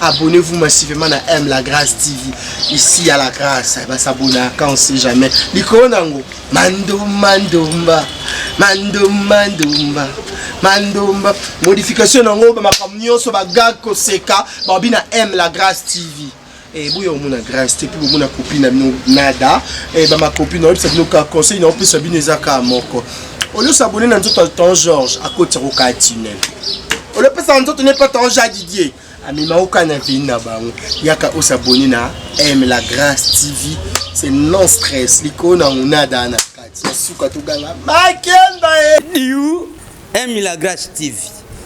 abonnez-vous massivement à M La Grâce TV. Ici à La Grâce, il va s'abonner quand on sait jamais. Likonango, Mandomba. Modification nango, ma camion sur ma gag koseka, babina M La Grâce TV. Et vous avez une grâce, et puis vous avez une copine nada, et ma copine, on a conseil, on peut s'abonner à moko. On peut s'abonner dans tout temps Georges, à côté de Rocatinel. On peut s'abonner pas tant Didier. Ami Maoka na vina bango. Yaka o s'abonner à M La Grâce TV. C'est non stress. L'icône on nada na kati. Suka tuganga. Makenda e. You M La Grâce TV.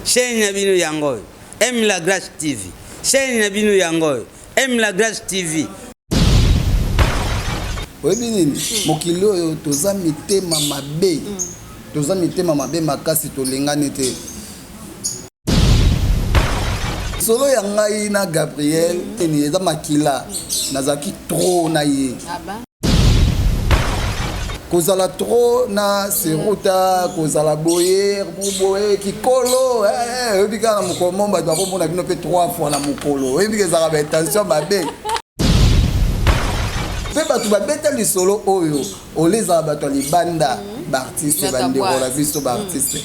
Chaîne na bino yango. M La Grâce TV. Chaîne na bino yango. M La Grâce TV. Oui, mokilo toza mitema mabe. Toza mitema mabe makasi tolengane te. Solo ya ngai na Gabriel ni eza makila nazaki trop na ye. Kozala trop na seruta kozala boyer boye kikolo ebika na mukomo ba doit komona bino pe 3 fois na mukolo ebika za ba attention babe pe batu ba beta lisolo oyo oleza batu libanda ba artiste bande rola biso ba artiste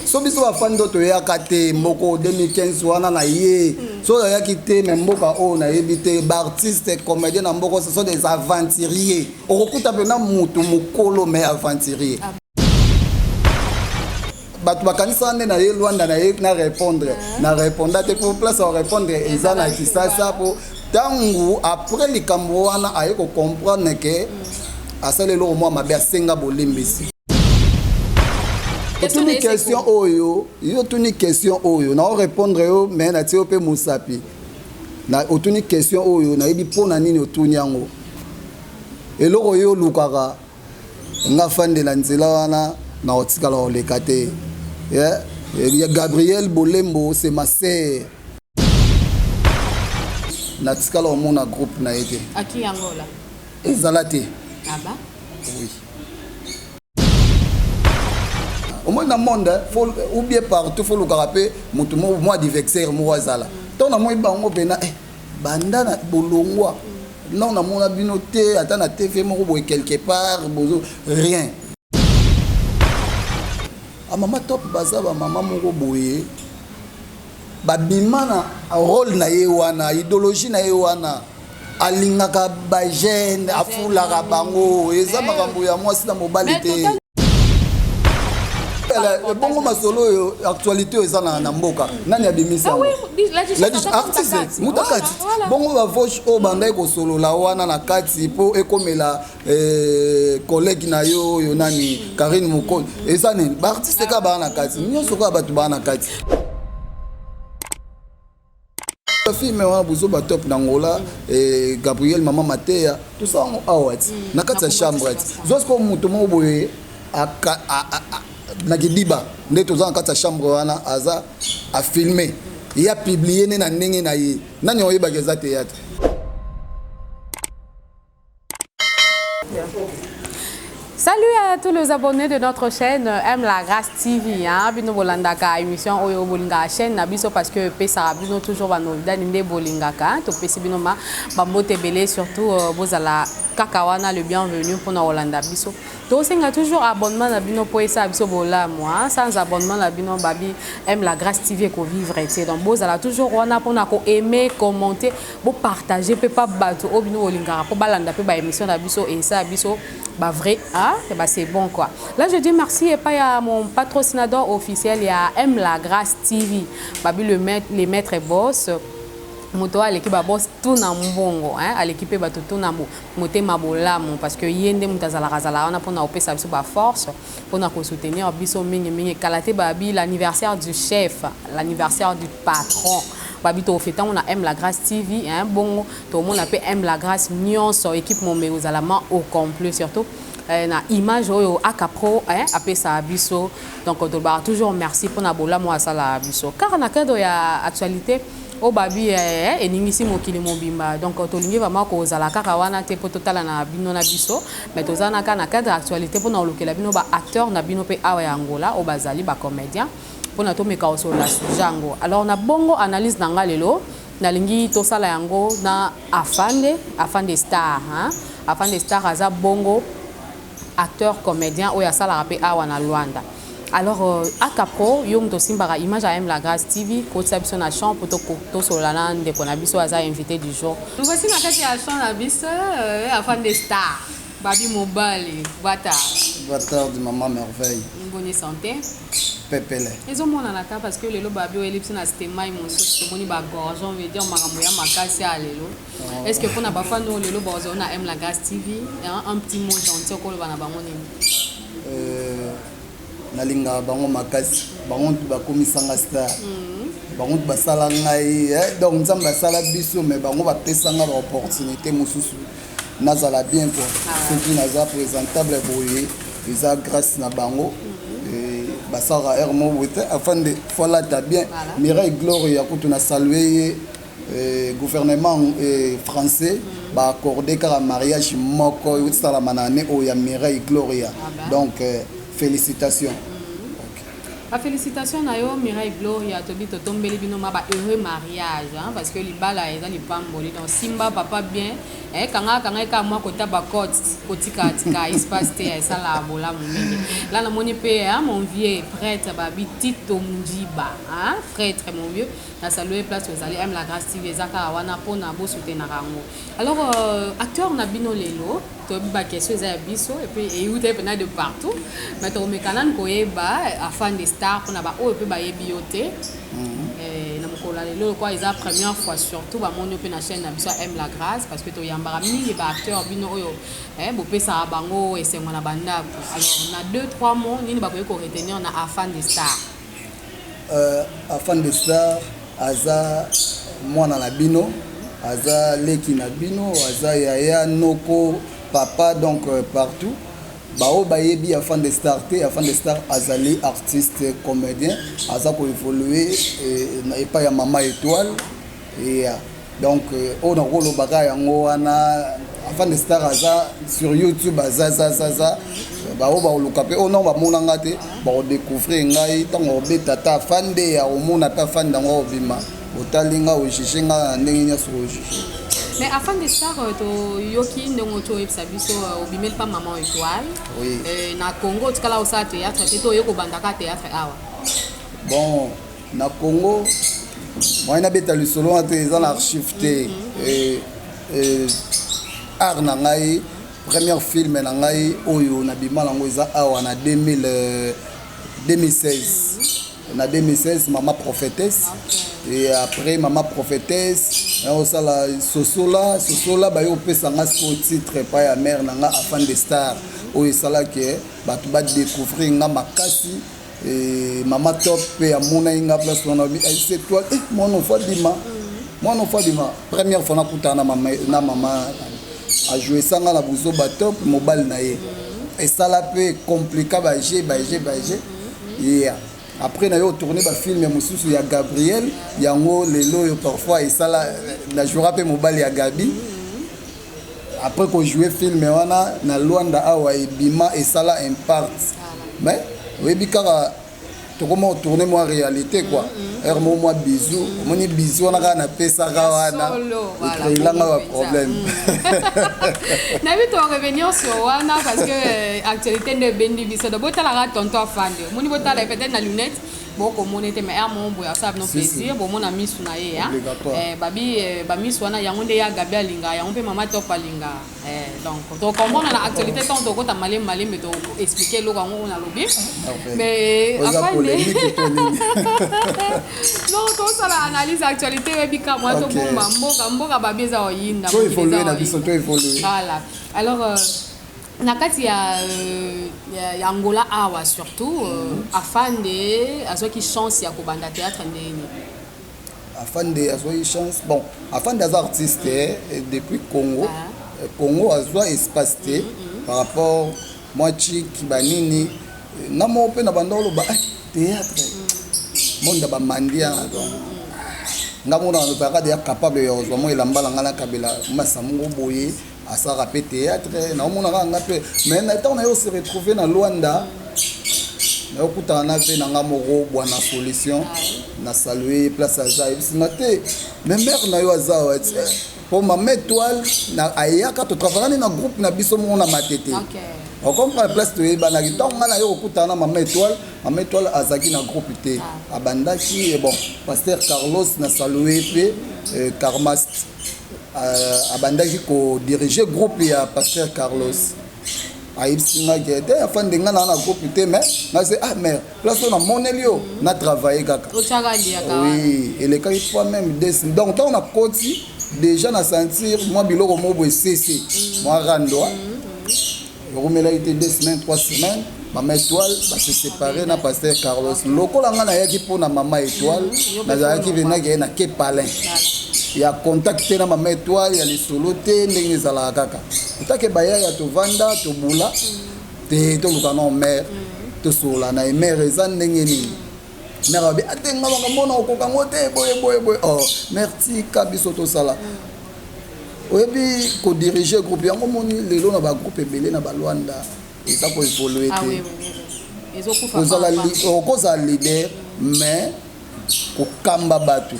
so biso bafando toyaka te mboko 2015 wana na ye so toyaki te me mboka oyo nayebi te baartiste comédien na mboko ce sont des aventuriers okokuta mpena mutu mokolo me aventurier bato bakanisa nde na ye lwanda na ye na répondre na réponda te po place ya répondre eza na kisasa po ntango après likambo wana aye kocomprendre ke asala eloko mwa mabe asenga bolimbisi. Tuni question oyo, yo tuni question oyo, na répondre yo mais na tio pe musapi. Na otuni question oyo na yebi pona nini otuni yango. Eloko yo lukaka nga fande la nzela wana na otikala oleka te. Yeah, Gabriel Bolembo c'est ma sœur. Na tikala omona groupe na yete. Aki yango la. Ezalate. Ah bah? Oui. Au moins dans le monde, ou bien partout, il faut le rappeler, moi diverseur, moi zala. Tant moi bango bena, banda na bolongwa. Non, na mon abinoté, attends na TV mo quelque part, rien. A maman top baza ba maman mo boye. Ba bimana rôle na yewana, idéologie na yewana. Alingaka ba jeune, afula bango, eza makambo ya moi sina mobilité. Bongo masolo actualité eza na mboka nani abimisa artiste mutakati bongo ba voche o bandai ko solo la wana na kati po ekomela collègue na yo nani Karine Mukolo eza nini ba artiste ka ba na kati nyoso ka batu ba na kati film wa buzo ba top na ngola Gabriel Mama Matea tout ça on awati na kati ya chambre zosko mutu mo boye na kidiba nde toza na kati ya chambre wana aza a filmer il a publié na ndenge na ye nani oyeba keza théâtre. Salut à tous les abonnés de notre chaîne M La Grâce TV. Bino bolandaka émission oyo bolinga chaîne na biso parce que pesa bino toujours ba novida ninde bolingaka to pesi bino ma bambote belé surtout bozala kakawana le bienvenu pour na Holanda biso. To senga toujours abonnement na bino po esa biso bola moi sans abonnement na bino babi M La Grâce TV ko vivre été donc bozala toujours wana pour na ko aimer commenter bo partager pe pas bato o bino bolinga po balanda pe ba émission na biso et ça biso ba vrai c'est bon quoi. Là je dis merci et pas à mon patrocinateur officiel, il y a M La Grâce TV. Babi les maîtres et boss. Moto à l'équipe à boss tout na mbongo à l'équipe ba tout na moté mabola parce que yende mutazala razala on a pour na opé ça ba force pour na ko soutenir biso mingi kalaté babi l'anniversaire du chef, l'anniversaire du patron. Babi to fait on a M La Grâce TV bon tout le monde appelle M La Grâce nyonso équipe mon mais aux alamans au complet surtout na image oyo akapro appelé ça biso donc on doit toujours merci pour na bola moi ça la biso car na cadre ya actualité o babi eningisi mokili mobimba donc to lingi vraiment ko zala kaka wana te po total na bino na biso mais to zana ka na cadre actualité pour na lokela bino ba acteur na bino pe awa ya Angola o bazali ba comédien pour na to meka osola jango. Alors na bongo analyse nanga lelo nalingi to sala yango na afande star hein. Afande star aza bongo acteur comédien oya sala rapé awa na Luanda. Alors à Capro yom to simbara image à M la Grâce TV ko biso na champ pour to solana de ko na biso aza invité du jour. Nous voici na kati ya champ na biso afande star babi mobile bata de maman merveille. Une bonne santé. Pepele. Ils ont mon anaka parce que le babio ellipse na stéma mon sous moni ba gorgeon veut dire makambo ya makasi à lelo. Est-ce que pour na ba fano lelo bozo na M la Grâce TV un petit mot gentil ko le bana bango ni. Nalinga bango makasi bango bakomisanga star. Bango basala ngai donc nzamba basala biso mais bango bapesanga ba opportunité mosusu. Nazala bien quoi. Ce qui naza présentable boye ils a grâce na bango. Basara Hermo Wete afin de voilà ta bien Mireille Gloria quand on a salué gouvernement français ba accordé car mariage moko utala manane o ya Mireille Gloria donc félicitations. Félicitations à Mireille Gloria to bito tombeli bino ma ba heureux mariage hein, parce que libala eza lipamboli donc simba papa bien kanga ka moi kota ba kotika tika espace te ça la bola momene là na moni pe mon vieux prêtre ba bitito mundiba hein prêtre mon vieux na saluer place aux allez M la Grâce TV zaka wana pona bo soutenir rango. Alors acteur na bino lelo to ba question za biso et puis et outé pena de partout mais to me kanan koyeba afin de star pour na ba o pe ba yebiote na mokola lelo quoi ils a première fois surtout ba mon pe na chaîne na biso M la Grâce parce que to yambara mingi ba acteur bino oyo bo pesa bango et c'est mona banda. Alors on a 2-3 mots nini ba ko retenir na afin de star afin de star aza mwana na bino aza leki na bino aza yaya noko papa donc partout bao bayebi afin de starter afin de star azali artiste comédien aza ko évoluer et pas ya mama étoile et donc on a rolo baka yango wana afin de star aza sur YouTube aza bao ba oluka pe ono ba monanga te ba découvrir ngai tango beta ta fande ya omona ta fande ngo obima otalinga oshishinga ndenge nya so mais afin de star to yoki ndongo to epsa biso obimel pa maman étoile oui na Congo tikala au sa théâtre te to yoko bandaka théâtre awa bon na Congo moi na beta le solo ate ezana archive te art na ngai premier film na ngai oyo na bima lango eza awa na 2016 na 2016 maman prophétesse et après maman prophétesse on ça la sosola ba yo pesa ngasko titre pa ya mère na nga afin de star oyo sala ke batu ba découvrir nga makasi et maman top pe ya mona inga place on a c'est toi mon enfant dima première fois na kutana na maman a joué sanga na buzo ba top mobile na ye et ça la peu compliqué ba G yeah. Après na yo tourner ba film ya mususu ya Gabriel yango lelo yo parfois et ça la jouera pe mobile ya Gabi après qu'on jouer film wana na Luanda awa ebima et ça la impact mais oui bikara to comment tourner moi réalité quoi hermo moi bisou moni bisou na pesa wana et là on a problème na vite on revenir sur wana parce que actualité de bendi biso de botala tonto afande moni botala peut-être na lunette boko monete mais hermo boya ça no plaisir bon mon ami suna ye babi ba misu wana yango nde ya Gabi alinga yango pe mama top alinga donc to comprendre na actualité tant to kota malem mais to expliquer lo kango na lobi mais afande non to ça la analyse actualité webika moi to bomba mboka babi za oyinda to évoluer na biso to évoluer voilà alors na kati ya Angola awa surtout afande azoki chance ya kobanda théâtre ndeni afande azoki chance bon afande az artiste depuis Congo Congo azwa espace te par rapport moi chiki banini na mo pe na bandolo ba théâtre monde ba mandia donc ngamona no ba ka capable yo zo mo elamba ngala kabela masamungo boye à ça rappel théâtre na on a ngapé mais na temps on se retrouver na Luanda na okuta na ve na ngamoko bwana solution na saluer place aza sinate mais mère na yo aza pour ma étoile na ayaka to travailler na groupe na biso mo na matete on comprend place to eba na kitonga na yo okuta na mama étoile azaki na groupe te abandaki et bon pasteur Carlos na saluer pe Karmas abandaki ko diriger groupe ya pasteur Carlos aïbsinga gete afin de ngana na groupe te mais na c'est ah mère place on a monelio na travailler kaka oui et les cas fois même donc on a côté déjà na sentir moi biloko mobo cc moi rando romela été 2 semaines 3 semaines maman étoile va se séparer na pasteur Carlos lokola ngana yaki pona maman étoile na yaki vena na ke palin ya contacté na maman étoile ya lisolo te ndenge ezala kaka utake baya ya to vanda to bula te to lukana mère to sola na mère eza ndenge ni mère abi atenga banga mona okoka ngote boye oh merci kabiso to sala oyebi ko diriger groupe yango moni lelo na ba groupe ebele na balwanda eza ko évoluer te okoza leader mais kokamba batu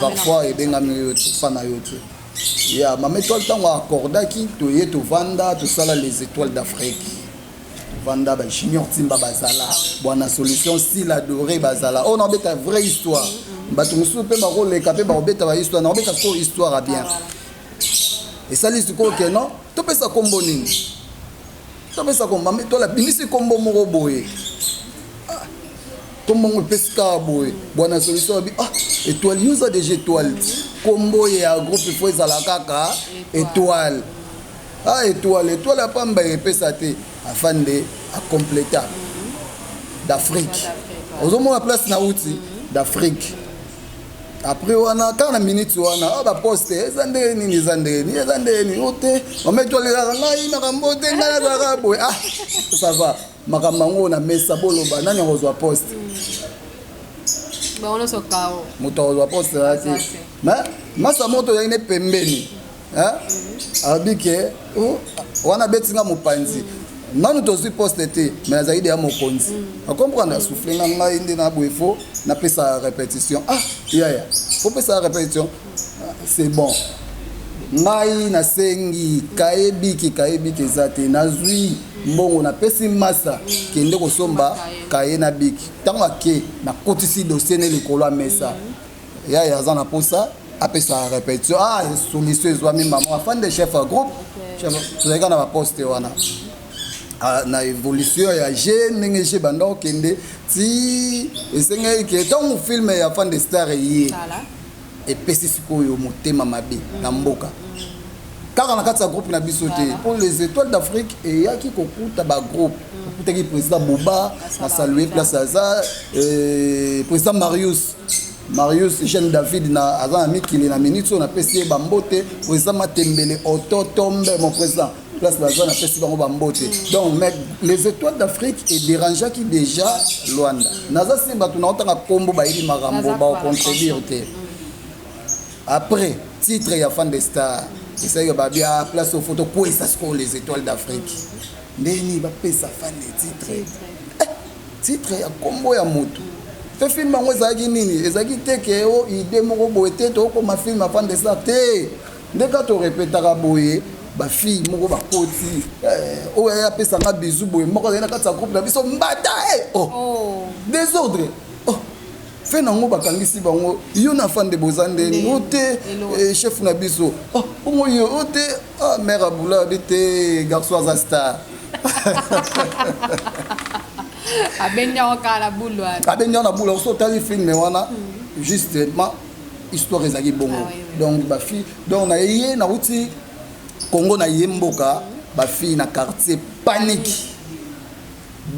parfois ebengami yo fana yo te ya mama étoile tango accordaki to ye to vanda to sala les étoiles d'Afrique vanda ba junior timba bazala bwana solution style adoré bazala on embête vraie histoire batu musu pe ba roleka pe ba obeta ba histoire na obeta ko histoire a bien et ça liste ko que non to pesa kombo nini to pesa kombo mama étoile bimisi kombo moko boye comme on peut se boy bonne solution ah étoile user des étoiles combo ya groupe faut za la kaka étoile ah étoile a pas mba pesa te afin de à compléter d'Afrique aux la place na outi d'Afrique après wana kana minute wana aba poster ezande nini ote on met étoile la ngai na kambote ngala za boy ah ça va makamango na mesa boloba nani ozwa poste ba ona sokao moto ozwa poste ati mais masa moto ya ine pembeni hein abike wana betinga mopanzi nanu tozwi poste te mais zaidi ya mokonzi a comprendre souffler na ngai ndi na boifo na pesa répétition ah ya faut pesa répétition c'est bon ngai na sengi kaebiki zate nazwi mbongo na pesi masa kende kosomba kaye na biki tango ke na kotisi dossier ne likolo mesa ya za na posa apesa répétition ah solution ezwami maman afin de chef à groupe chef tozalika na ba poste wana na évolution ya jeune ndenge je bando kende ti esengai ke tango film ya fan de star yi epesi sikoyo motema mabe na mboka car na kati ya groupe na biso te pour les étoiles d'Afrique et yaki kokuta ba groupe kokutaki président Bouba na saluer place aza président Marius Jean David na aza mikili na minute on a pesi ba mbote président Matembele Ototombe mon président place baza na pesi bango ba mbote donc les étoiles d'Afrique et dérangeant qui déjà Luanda naza si batu na otanga kombo ba ili marambo ba contribuer te après titre ya fan de star et ça y a bien place aux photos quoi ça score les étoiles d'Afrique ndeni ba pesa fan de titre ya kombo ya moto te film ngo ezaki nini ezaki te ke o idée moko boete to ko ma film fan de star te ndeka to répétera boye ba fille moko ba koti o ya pesa nga bizu boye moko na kati ya groupe na biso mbata désordre fait nango bakangisi bango yo na fan de bozande noté chef na biso oh yo ote ah mère abula bité garçon za star abenya okala bulwa so tali film wana justement histoire ezaki bongo donc ba fille donc na yé na uti Congo na yemboka ba fille na quartier panique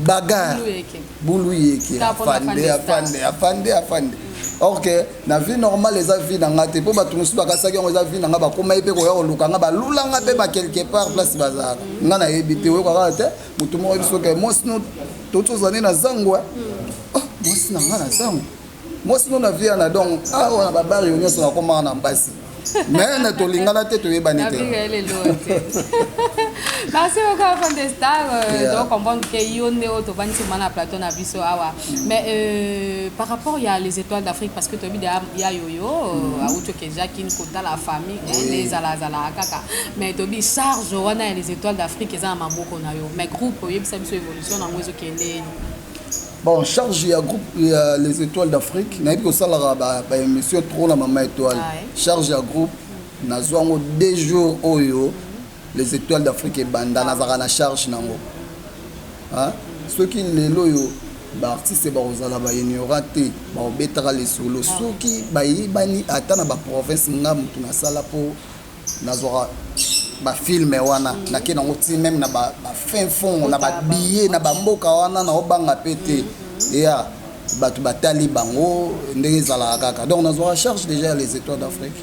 bagarre boulou yeke afande ok na vie normale les vie na ngate po batu musu bakasaki ngo za vie na nga bakoma ipe ko ya oluka nga balulanga pe ba quelque part place bazaka nga na yebite we kwa te mutu mo biso ke mo sino toto zane na zangwa mo sino nga na zangwa mo sino na vie na donc wana babari yo nyoso na koma na mbasi mais na tolingana te toyebani te. Merci beaucoup à de Star. Donc comprendre que yonde auto vanti mana plateau na biso awa. Mais par rapport il y a les étoiles d'Afrique parce que tu il y a yoyo a auto que Jacqueline kota la famille les ala kaka. Mais tu dis charge wana les étoiles d'Afrique eza maboko na yo. Mais groupe yebisa biso évolution na mwezo kende. Bon, charge il y a groupe les étoiles d'Afrique. Na ko salara ba émission trop na mama étoile. Charge ya groupe na zwango 2 jours oyo. Les étoiles d'Afrique et banda nazara na charge nango. Hein? Ceux qui les loyo ba artiste ba ozala ba ignorate ba obetara les solo ceux qui ba yibani ata na ba province ngam tuna sala po nazora ba film wana na ke nango ti même na ba fin fond na ba billet na ba mboka wana na obanga pété ya batu batali bango ndenge zala kaka donc nazora charge déjà les étoiles d'Afrique.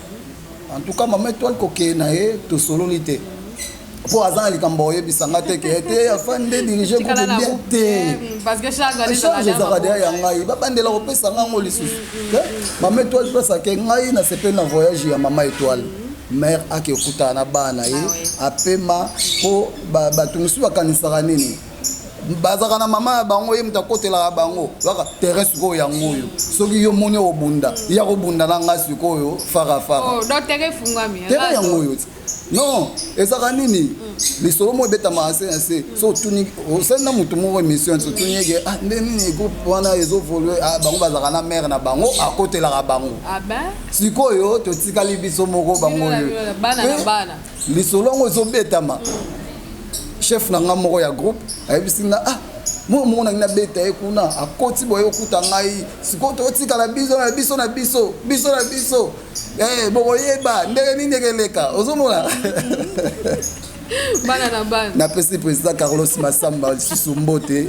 En tout cas maman étoile koké na e to solo lité. Pour azan likambo yebisanga te ke te afande diriger groupe bien te parce que charge za ya ngai ba bandela ko pesa ngango lisusu mama étoile pesa ke ngai na sepe na voyage ya mama étoile mère ake okuta na bana ye apema po batumisi bakanisaka nini bazaka na mama bango ye mutakotela bango baka terrestre ko yango yo soki yo moni obunda ya kobunda na ngasi ko yo fara oh donc tere fungami tere yango yo non ezaka nini lisolo mo beta maase ase so tuni osenda mutu mo émission so tuni ke ah nini groupe wana ezo volé ah bango bazaka na mère na bango akotela ka bango ah ben sikoyo to tikali biso moko bango yo bana na bana lisolo ngo zo betama chef na nga moko ya groupe ayebisinga ah mo na beta ekuna akoti boyo kuta ngai siko to tikala biso na biso boko yeba ndenge nini keleka ozomona bana na bana na président Carlos Massamba Susumbote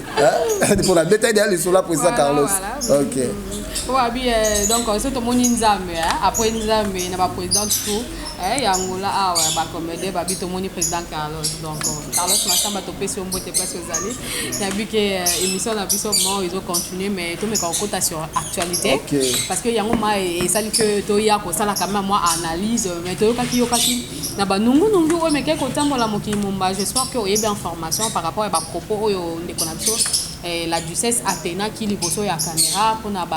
pour la beta idéale sur la président Carlos OK donc surtout mon nzambe après nzambe na ba président tout yangola awa ba comédie ba bito moni président Carlos donc Carlos Massamba to pesi ombote place aux alliés na vu que émission na biso bon ils ont continué mais to me ka kota sur actualité parce que yango ma et ça que to ya ko sala quand même moi analyse mais to yokaki na ba nungu o me ke ko tambola moki mumba j'espère que oyebi information par rapport à ba propos oyo ndeko na biso la duchesse Athéna qui liboso ya caméra pour na ba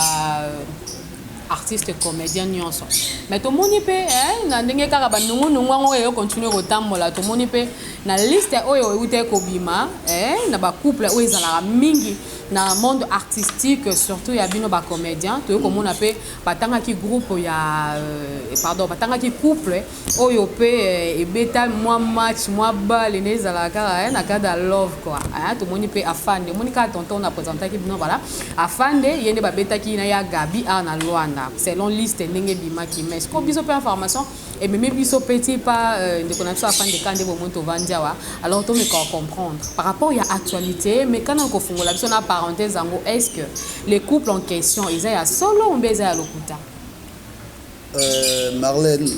artiste comédien nyonso mais to moni pe na ndenge kaka ba nungu ngo yo continuer ko tambola to moni pe na liste oyo ute ko bima na ba couple oyo ezala mingi na monde artistique surtout ya bino ba comédien to ko mona pe batanga ki groupe ya pardon batanga ki couple oyo pe ebeta moi match moi balle ne ezala kaka na kada love quoi to moni pe afande moni ka tonton na présenter ki bino voilà afande yende ba beta ki na ya Gabi na Luanda selon liste ndenge bima ki mais ko biso pe information et même biso petit pas de connaître afande kande bo monto vandiawa alors to me comprendre par rapport à actualité mais quand on kongola biso na parenthèse ango est-ce que les couples en question ils a solo ou beza ya lokuta Marlène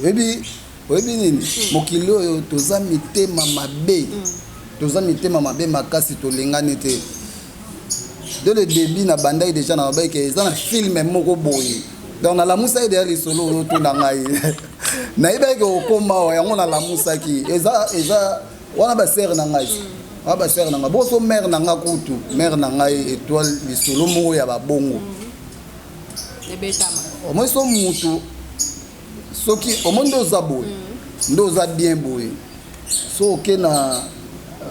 webi nini mokili oyo toza mitema mabe makasi tolingani te dès le début na bandai déjà na baike eza na film moko boye donc na la musa ide ali solo to na ngai na ibeke okoma yango na la musa ki eza wana ba sœur na ngai ba sœur na ngai boso mère na ngai kutu mère na ngai étoile li solo moko ya ba bongo ebetama o mo so mutu soki o mondo za boye ndo za bien boye so ke na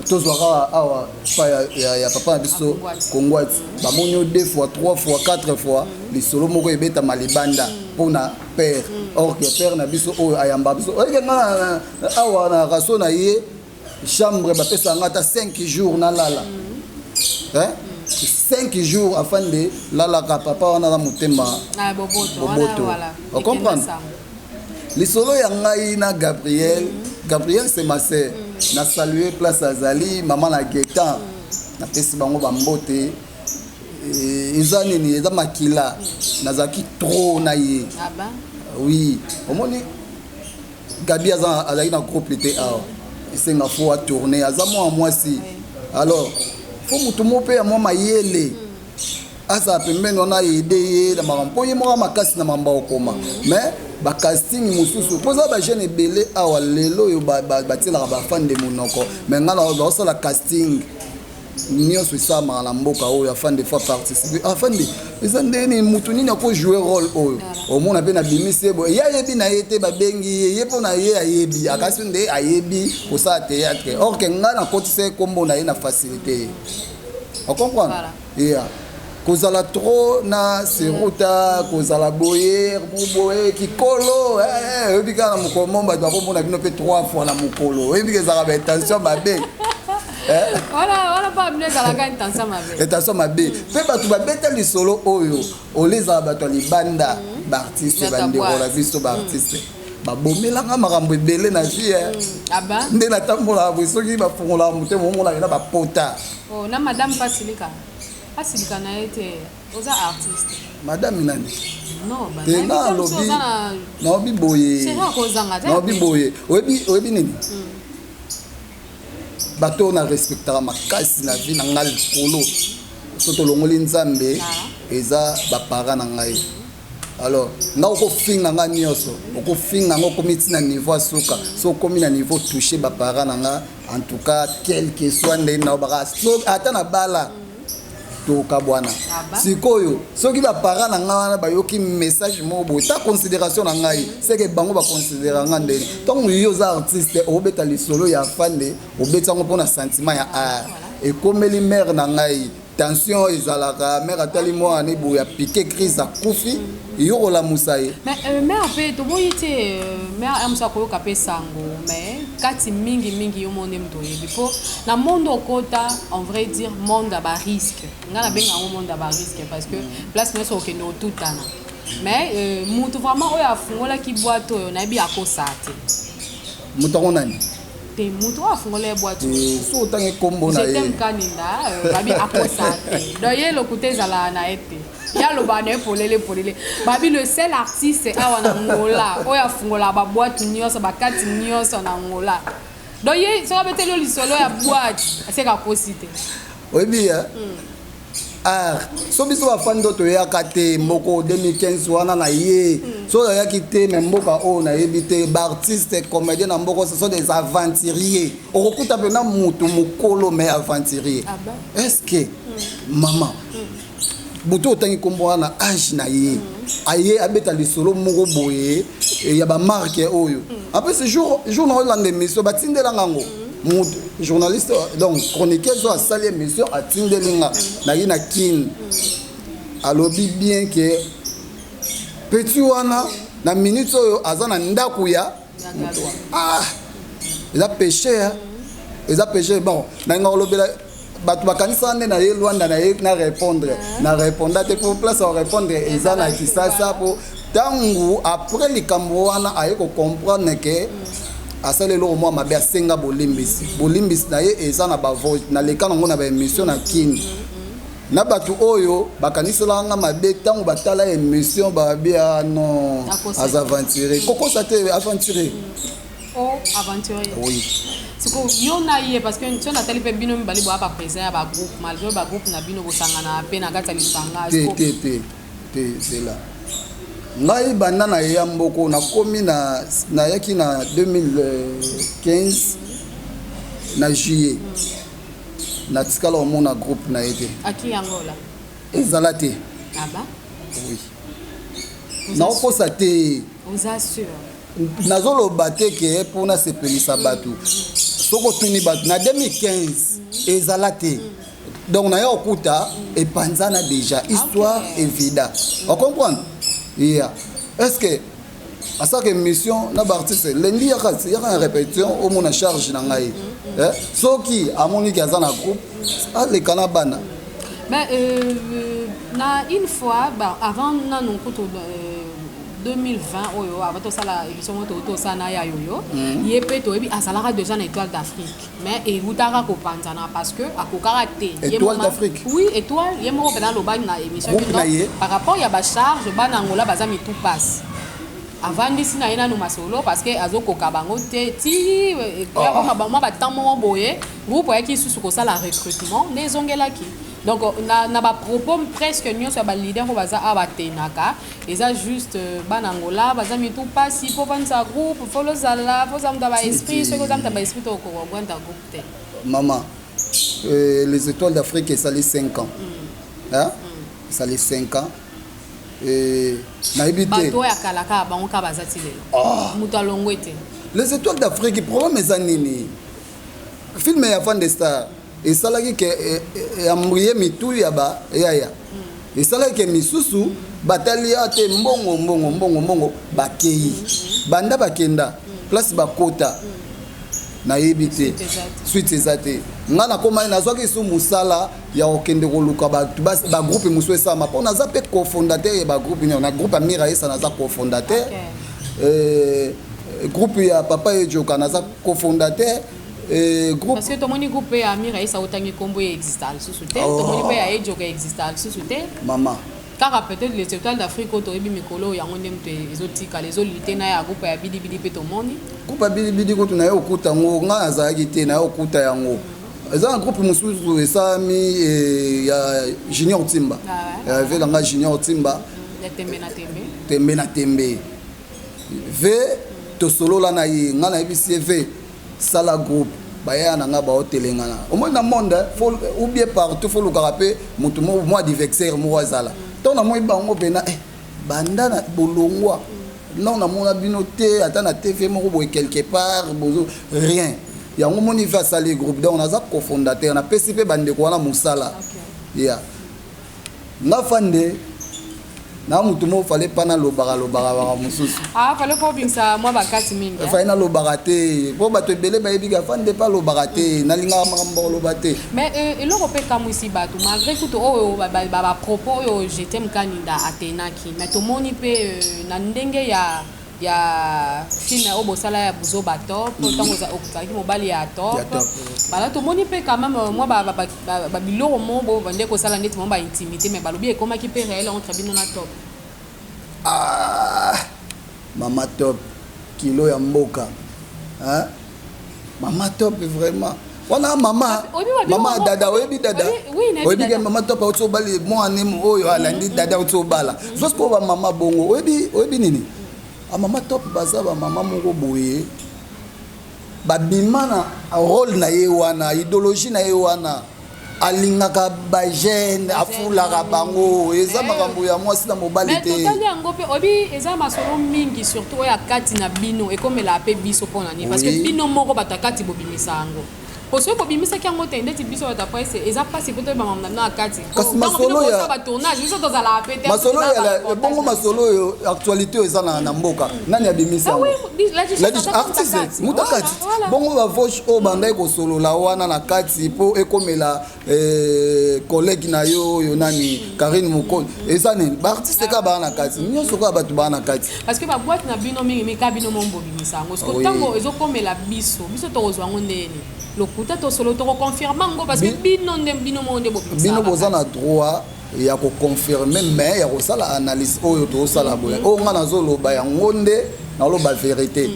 tozwaka awa pa ya papa na biso kongwati bamonio 2 fois 3 fois 4 fois lisolo moko ebeta malibanda mpona père or que père na biso oyo ayamba biso oyeke nga awa na raso na ye chambre bapesanga ata 5 jours nalala 5 jours afin de lalaka papa wana na motema boboto ocomprendre lisolo ya ngai na Gabriel c'est ma sœur na saluer place azali maman na Getan na pesi bango bambote eza nini eza makila nazaki trop na ye oui omoni Gabi azali na groupe te awa esenga fo a tourner aza mwa mwasi alors fo mutu mo pe ya mwa mayele asa pembeni wana aide na makambo ye moko makasi na mamba okoma mais ba casting mususu poza ba jeune ebele awa lelo oyo batilaka bafande monoko mais ngana bazosala casting nyonso esamaka na mboka oyo afande fa participer afande eza ndeni mutu nini ako jouer rôle oyo omona mpe na bimisi ebo ye ayebi na ye te babengi ye mpo na ye ayebi akasi nde ayebi kosala théâtre or ke ngai nakotisa ye kombo na ye na facilité ocomprendre yeah. Kozala trop na seruta kozala boye boye kikolo ebika na mukolo mba ba komona bino pe 3 fois na mukolo ebika za ba intention mabe Voilà pas amener dans la intention mabe intention mabe pe batu ba beta lisolo oyo oleza batu libanda ba artiste bande rola biso ba artiste ba bomelanga makambo ebele na vie aba nde na tambola bosoki ba fongola mutemo mona ina ba pota oh na madame Pasilika Pasilika na été aux artistes madame nani non ba na lobi na biboye c'est quoi kozanga na biboye oyebi nini bato na respectera makasi na vie na ngal kolo soto longoli nzambe eza ba parents na ngai alors nga ko finga nga nyoso ko finga ngo komiti na niveau asuka so komi na niveau toucher ba parents na nga en tout cas quel que soit ndé na ba so ata na bala to kabwana sikoyo soki ba parents na nga wana bayoki message mo bo ta considération na ngai c'est que bango ba considérer nga ndé donc yo za artiste obeta lisolo ya fande obeta ngo pona sentiment ya art et comme les mères na ngai tension ezalaka mère atali moi ne bo ya piquer crise akufi yo la musaye mais mère pe to boyite mère amsa ko ka pe sango mais kati mingi yo monde mto yebi po na monde okota en vrai dire monde à bas risque ngala benga ngo monde à bas risque parce que place no so ke no tutana mais mutu vraiment oya fungola ki boîte oyo na bi akosate mutu nani te mutu afungola boîte so tangi kombo na ye j'étais mkaninda babi akosate do ye lokute zala na ete ya lobane polele babi le seul artiste awana ngola oya fungola ba boîte nyonso ba kati nyonso na ngola do ye so betelo lisolo ya boîte c'est ka posite oyebi ya so biso bafando toyaka te mboko 2015 wana na ye so oyaki te me mboka oyo nayebi te baartiste comédien na mboko ce sont des aventuriers okokuta mpena mutu mokolo mais aventurier est-ce que mama butu otangi kombo wana age na ye aye abeta lisolo moko boye ya bamarke oyo après ce jour na olanda émission batindelanga ngo journaliste donc chroniqueur so asali émission atindelinga nayi na kin alobi bien que petit wana na minute oyo aza na ndaku ya eza péché bon nanga olobela batu bakanisa nde na ye Luanda na ye na répondre te pour place à répondre eza na kisasa po tangu après likambo wana aye ko comprendre que asale lo mo mabe asenga bolimbisi na ye eza na bavo na leka nango na ba émission na kini na batu oyo bakanisela nga mabe tangu batala émission babia non az aventurer koko sa te aventurer aventurier oui siko yo na ye parce que tu na tali pe bino mbali bo ba présent ba groupe malgré ba groupe na bino bosangana pe na kata lisanga te c'est là ngai banda na ya mboko na komi na yaki na 2015 na juillet na tikala omona groupe na ete aki Angola ezala te aba oui na okosa te vous assure nazoloba te ke mpona sepelisa bato soko tuni bato na 2015 ezala te donc na ya okuta epanzana déjà histoire évida on comprend yeah est-ce que à ça que mission na artiste lendi ya na répétition au mon charge na ngai soki amoni ki azana groupe le kana bana mais na une fois avant na non kuto 2020 oyo avant to sala émission to sana ya yoyo yepe to ebi asalaka déjà na étoile d'Afrique mais erutaka ko panzana parce que akokara te étoile d'Afrique oui étoile yemo pe na loba na émission par rapport ya ba charge bana ngola bazami tout passe avant d'ici na ina no masolo parce que azokoka bango te ti ya ba tamo boye groupe ya ki susu ko sala recrutement nezongelaki Donc na ba propos presque nyonso ba leader ko baza abatenaka eza juste banangola baza mitu pasi po vanza groupe follow zala faut zamda ba esprit ce que zamda ba esprit to ko gwanda groupe te. Maman, les étoiles d'Afrique ça les 5 ans. Hein? Ça les 5 ans. Na ebité. Bato ya kalaka ba on ka baza tilelo. Mutalongo ete. Les étoiles d'Afrique problème ezanini. Film ya fan de star et salaki ke ambriye mitu ya ba ya et salaki ke misusu batalia te mbongo bakei banda bakenda place bakota na yebite suite ezate ngana koma na zwaki su musala ya okende koluka ba groupe musu esama pona za pe cofondateur ba groupe na groupe Amira Esa na za cofondateur groupe ya papa Ejoka na za cofondateur groupe parce que tout le monde groupe ya Amira Esa otangi kombo existe al sous-souté tout le monde ya Ejoka existe al sous-souté maman car peut-être les étoiles d'Afrique autorebi mikolo ya ngondem te ezotika les olité na ya groupe ya bidi pe to moni groupe ya bidi ko tuna yo kuta ngo nga azaki te na yo kuta yango eza un groupe mususu esami ya Junior Timba ya vela nga Junior Timba ya tembe na tembe ve to solo la na yi nga na ebisi ve sala groupe baya na nga ba hotelenga na au moins na monde ou bien partout faut le rappeler mutu moi diversaire mo azala to na moi bango bena banda na bolongwa non na mona binoté ata na TV moko boy quelque part bozo rien ya ngo moni va sala groupe donc on a za cofondateur na PCP bande ko na musala ya na fande na mutu mo fallait pas na lobara mususu fallait pas bien ça moi bakati mingi fallait na lobara te po bato ebele ba yebi ka fande pas lobara te na linga makambo lobate mais eloko pe kamu ici bato malgré tout ba propos yo j'étais mkanida atenaki mais to moni pe na ndenge ya film obo sala ya buzo bato tango za okutaki mobali ya top bala to moni pe quand même moi ba biloko mo bo bande ko sala ndeti mo ba intimité mais balobi ekoma ki pe réel entre bino na top mama top kilo ya mboka hein mama top vraiment wana mama dada oyebi dada oyebi ke mama top auto bali mo anem oyo alandi dada auto bala jusqu'au ba mama bongo oyebi nini mama top baza ba mama moko boye babima na rôle na ye wana idéologie na ye wana alingaka ba jeune afulaka bango eza makambo ya mwasi na mobali te mais totali yango pe obi eza masolo mingi surtout oya kati na bino ekomela pe biso pona ni parce que bino moko batakati bobimisa yango parce que bobimisa ki yango te ndeti biso batapai eza pasi poto ba mamna na kati kasi masolo ya ba tournage biso tozala pe te masolo ya bongo masolo yo actualité eza na mboka nani abimisa la artiste mutakati bongo ba voche o bandai ko solo la wana na kati po ekomela collègue na yo nani Karine Mukol eza ni ba artiste ka ba na kati nyonso ka ba tu ba na kati parce que ba boîte na bino mingi ka bino mombo bimisa ngo sko tango ezokomela biso to kozwa ngo ndeni lokuta to solo to confirmer ngo parce que bino monde bo bino boza na droit ya ko confirmer mais ya ko sala analyse oyo to sala boya o nga nazo loba ya ngonde na loba vérité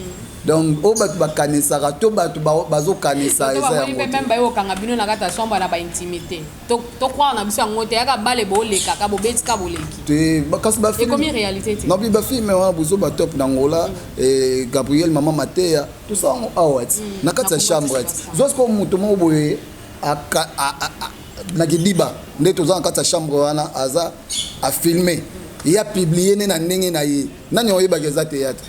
donc o batu bakanisaka to batu bazo kanisa eza ya ngote même bayo kanga bino na kata somba na ba intimité to croire na biso ngote ya ka bale bo leka ka bo betika bo leki te kasi ba film comme réalité te non bi ba film wana bozo ba top na ngola Gabriel Mama Matea tout ça on awat na kata chambre jusqu'au mutu mo boye na kidiba nde toza na kata chambre wana aza a filmer ya publier na ndenge na ye nani oyeba keza théâtre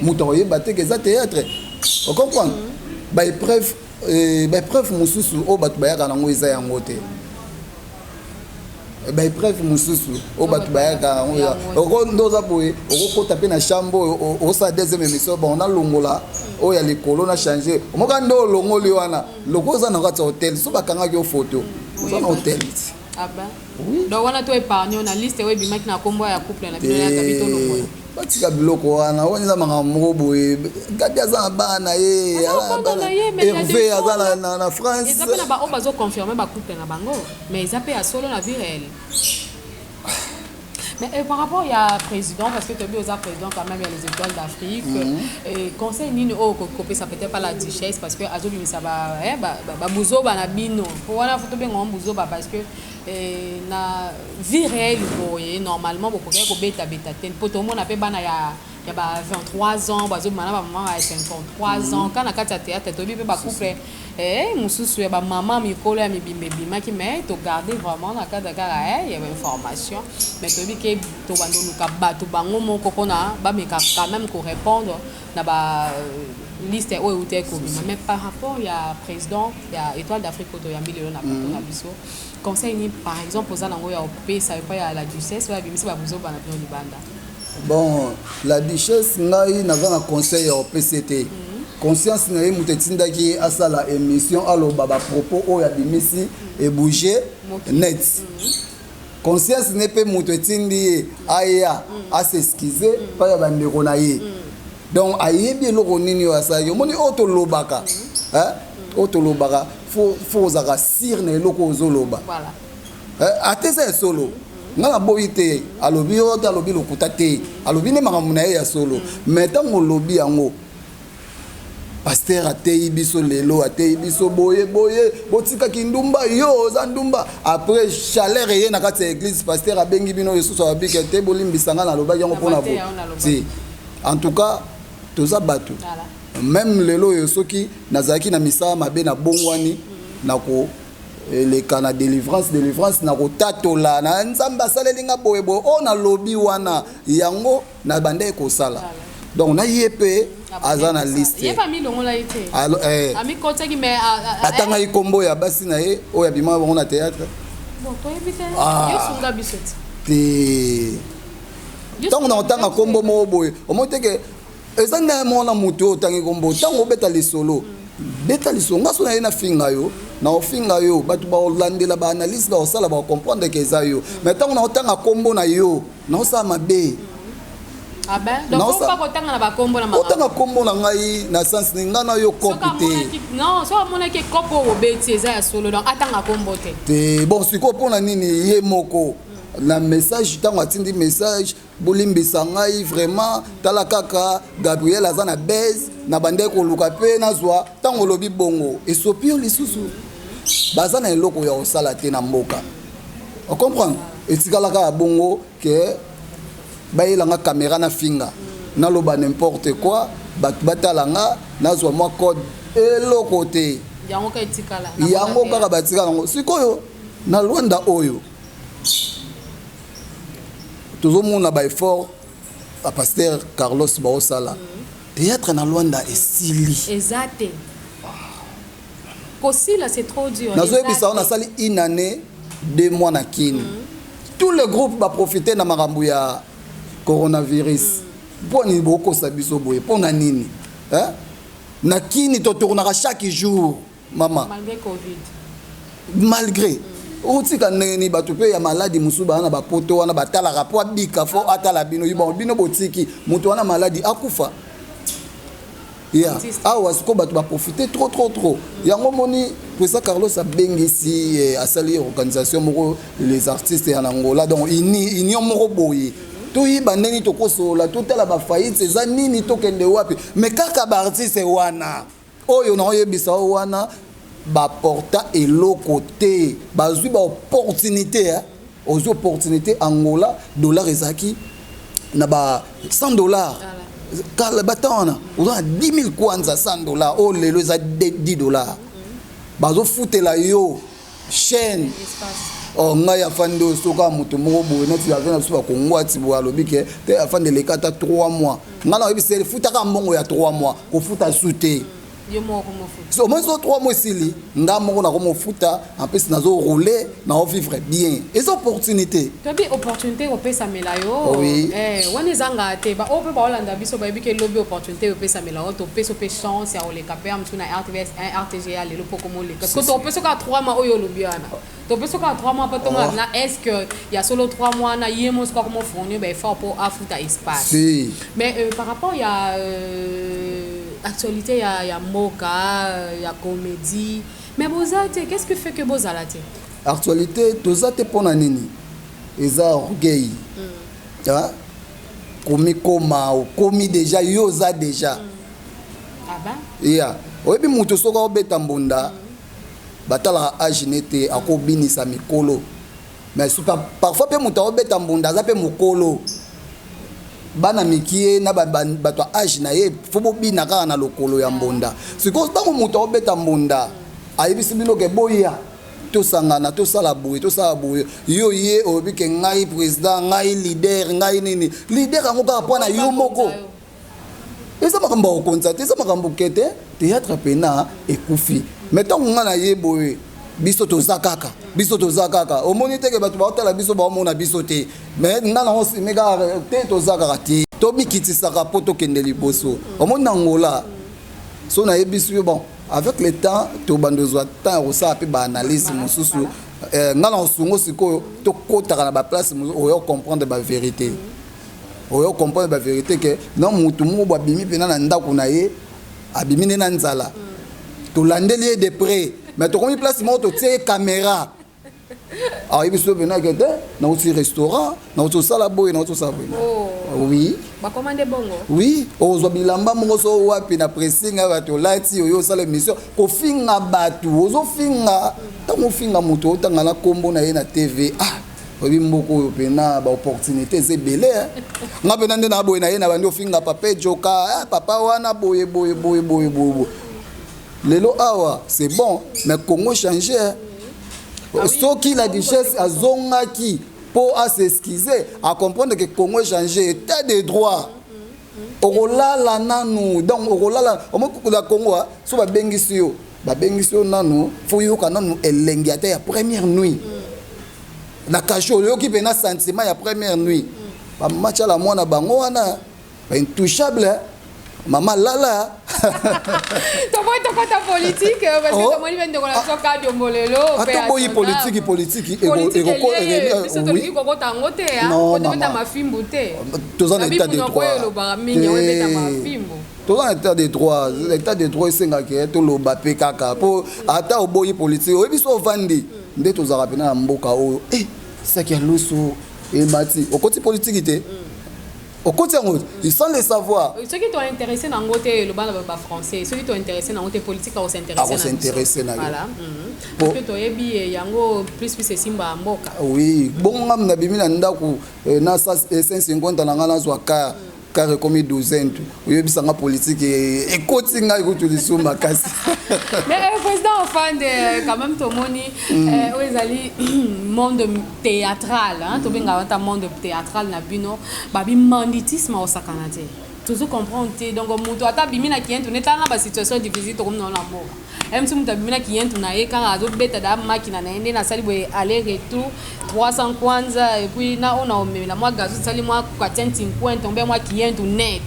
mutu oyeba te keza théâtre on comprend ba épreuve mususu o batu bayaka nango eza yango te ba épreuve mususu o batu bayaka nango oko ndoza boye okokota pe na chambre o sa deuxième émission bon na longola o ya likolo na changer omoka ndo longoli wana lokoza na kati hotel so bakanga ki photo oza na hotel ah ben oui donc wana to épargne na liste we bimaki na kombo ya couple na bino ya kabito longola batika biloko wana woniza makambo boye gadi aza na bana ye Hervé aza na France eza pe na ba o bazo confirmer ba couple na bango mais eza pe ya solo na vie réelle Mais par rapport il y a président parce que tu as vu aux président quand même il y a les étoiles d'Afrique et conseil nini au copé ça peut-être pas la duchesse parce que azo bimisa ba buzo ba na bino pour wana photo bien on buzo ba parce que na vie réelle boye normalement beaucoup ko beta ten poto mo na pe bana ya 23 ans bazo mana ba maman a 53 ans quand na kati théâtre to bi pe ba couple mususu ya ba maman mikolo ya mibimbe bima ki mais to garder vraiment na kati kaka il y a une formation mais to bi ke to bando luka bato bango moko pona ba me quand même ko répondre na ba liste o uté ko bima mais par rapport il y a président il y a étoile d'Afrique to ya milieu na bato na biso conseil ni par exemple aux anango ya opé ça pas ya la duchesse ya bimisi ba buzo bana pino libanda. Bon, la duchesse ngai naza na conseil au PCT. Conscience na ye mutetinda ki asa la émission alo baba propos o ya bimisi et bouger net. Conscience ne pe mutetindi aya a s'excuser pa ya bandeko na ye. Donc ayebi eloko nini yo asa yo moni auto lobaka. Hein? Auto lobaka faut zaka sir na eloko ozoloba. Voilà. Atesa solo. Ngala boite alobi o ta alobi lokuta te alobi ne makambo na ye ya solo mais tango lobi yango pasteur atei biso lelo atei biso boye botika kindumba yo za ndumba après chaleur ye na kati ya église pasteur abengi bino yesusu abike te bolimbisa nga na lobaki yango mpona bo si en tout cas toza bato même lelo yo soki nazalaki na misala mabe na bongwani nako le kana délivrance na kotatola na nzamba salelinga boyebo o na lobby wana yango na bande ko sala donc na yepé azana liste yepa mi longo la été ami kotaki mais atanga ikombo ya basi na ye o ya bima bongo na théâtre bon to yebite yo sunga bisoti te donc na otanga kombo mo boye o moteke ezanga mona muto otangi kombo tango beta lisolo beta lisolo ngaso na ye na finga yo na ofinga yo batu ba olandela ba analyse ba osala ba comprendre que ça yo mais tant on otanga kombo na yo na osala mabe ah ben donc on pas kotanga na ba kombo na mama otanga kombo na ngai na sens ni ngana yo kopite non so mona ke kopo obeti eza ya solo donc atanga kombo te bon siko pona nini ye moko na message tango atindi message bolimbisa ngai vraiment tala kaka Gabriel azana base na bande ko luka pe na zwa tango lobi bongo esopio lisusu bazana eloko ya osala te na mboka on comprend etikala ka bongo que bayelanga caméra na finga na loba n'importe quoi batalanga na zwa moi code eloko te yango kaka batikala ngo sikoyo na Luanda oyo tozomona ba effort a pasteur Carlos Baosala théâtre na Luanda esili exact Kosila c'est trop dur nazoyebisa on a sali une année 2 mois na kini tous les groupes ba profiter na makambo ya coronavirus poni boko sabiso boye pona nini hein na kini to tournera chaque jour maman malgré covid malgré otika neni bato pe ya maladi musuba na ba poto wana batala rapport bika fo atala bino yibon bino botiki mutu wana maladi akufa ya awa siko bato ba profiter trop yango moni président Carlos abengisi asali organisation moko les artistes en Angola donc ini moko boye to yiba ndeni to kosola to tala ba faillite za nini to kende wapi mais kaka ba artiste wana oyo na oyebisa wana ba porta eloko te bazwi ba opportunité aux opportunités Angola dollar ezaki na ba $100 kala batana oza 10,000 kwanza $100 o lelo za $10 bazo futela yo chaîne oh ngai afando soka moto moko boye neti avena biso ba kongwati bo alobi ke te afande le kata 3 mois ngana yebiseli futaka mbongo ya 3 mois ko futa sute yo moko mo futa so moi so 3 mois sili nga moko na ko mo futa en plus nazo rouler na vivre bien et opportunité to bi opportunité opesa melayo wani zanga te ba ope ba olanda biso ba bi ke lobby opportunité opesa melayo to peso pe chance ya ole kapé am tuna RTVS RTGA le poko mo le parce que to peso ka 3 mois oyo lobby ana to peso ka 3 mois pas to na est-ce que il y a solo 3 mois na yemo ko comment fournir ba effort pour afuta espace si mais par rapport il y a actualité ya moka ya comédie mais bozate qu'est-ce que fait que bozalate actualité tozate pona nini eza orgueil hein komi koma komi déjà yoza déjà Ah ben? yeah oyebi mutu soka obeta mbunda batala age nete akobinisa mikolo mais parfois pe mutu obeta mbunda za pe mukolo bana mikie na bato age na ye fo bobina kaka na lokolo ya mbunda sikoyo ntango mutu obeta mbunda ayebisi bino ke boya tosangana tosala boye yo ye oyebi ke ngai président ngai leader ngai nini leader yango kaka mpo na yo moko eza makambo okonza te eza makambo kete théâtre pena ekufi mais ntango nga na ye boye biso toza kaka omoni teke bato baotala biso baomona biso te mais nga nango sime kaka te toza kaka te tobikitisaka mpo tokende liboso omoni na ngola so nayebisi yo bon avec le temps tobanda ozwa temps ya kosala mpe baanalyse mosusu nga na osungo sikoyo tokotaka na baplace mosusu oyo comprendre bavérité oyo comprendre bavérité ke na mutu moko abimi mpena na ndako na ye abimi nde na nzala tolandeli ye de près mais tokomi place moko totie ye caméra ayebi so mpena ke te nauti restaurant nauti osala boye nauti osala boye oui bakomande bongo oui ozwa bilamba moko so wapi na pressing ya bato olati oyo osala émission kofinga bato ozofinga ntango ofinga moto otanga na nkombo na ye na tv oyebi mboka oyo mpena baopportunité eza ebele nga mpena nde na boye na ye na bandi ofinga papa ejoka papa wana boye lelo awa c'est bon mais Congo change soki la duchesse azongaki pour s'excuser à comprendre que Congo changé état de droit okolala nanu donc okolala omokukula Congo so babengisi yo nanu fo yoka nanu elenge ata ya première nuit na kasho yoki pena sentiment ya première nuit ba match la mwana bango wana ba intouchable Maman Lala. Tu vois ta politique parce que comment il vient de relation cadre molelo. Attends boy politique. Oui. Non maman. Tous en état de droit. Tous en état de droit. L'état de droit c'est ngaki to lo bape kaka po ata boy politique. Oyebi so vandi. Nde to za rapena mboka oyo. Ça qui a loso et mati. Au côté politique té. Au côté ils sont les savoir. Ceux qui sont intéressés dans côté le bas français, ceux qui sont intéressés dans côté politique à s'intéresser na voilà. Parce que toi yebi yango plus c'est simba mboka. Oui, bon ngam na bimina ndako na 550 na ngana zwa car comme 12 oyebi sanga politique et côté nga ikutulisu makasi. Mais président enfin de quand même tout moni ezali monde théâtral hein to benga wata monde théâtral na bino babi banditisme au sakanate toujours comprendre donc muto ata bimina kientu neta na ba situation difficile to comme na mbo même si muto bimina kientu na ye quand azo beta da makina na ende na sali boy aller retour 300 kwanza et puis na ona omela moi gazo sali moi 450 tomber moi kientu net.